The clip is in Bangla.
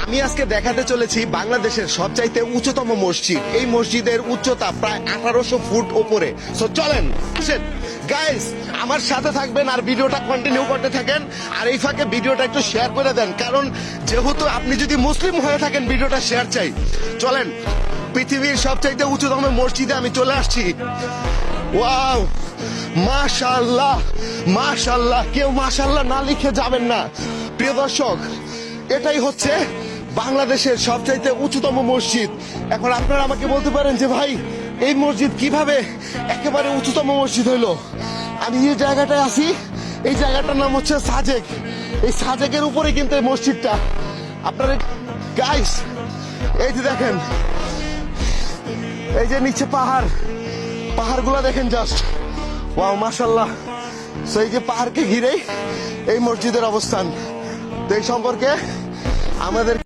আমি আজকে দেখাতে চলেছি বাংলাদেশের সবচাইতে উচ্চতম মসজিদ। এই মসজিদের উচ্চতা প্রায় 1800 ফুট উপরে। সো চলেন গাইস, আমার সাথে থাকবেন আর ভিডিওটা কন্টিনিউ করতে থাকেন। আর এই ফাঁকে ভিডিওটা একটু শেয়ার করে দেন, কারণ যেহেতু আপনি যদি মুসলিম হয়ে থাকেন ভিডিওটা শেয়ার চাই। চলেন, পৃথিবীর সবচাইতে উচ্চতম মসজিদে আমি চলে আসছি। ওয়াও, মাশাআল্লাহ মাশাআল্লাহ, কেউ মাশাআল্লাহ না লিখে যাবেন না। প্রিয় দর্শক, এটাই হচ্ছে বাংলাদেশের সবচাইতে উচ্চতম মসজিদ। এখন আপনারা আমাকে বলতে পারেন যে ভাই, এই মসজিদ কিভাবে একেবারে উচ্চতম মসজিদ হইলো? আমি যে জায়গাটায় আছি, এই জায়গাটার নাম হচ্ছে সাজেক। এই সাজেকের উপরে কিন্তু এই মসজিদটা। আপনারা গাইস, এই যে দেখেন, এই যে নিচে পাহাড়গুলো দেখেন জাস্ট। ওয়াও মাশাআল্লাহ। সো এই যে পাহাড়কে ঘিরেই এই মসজিদের অবস্থান। তো এই সম্পর্কে আমাদের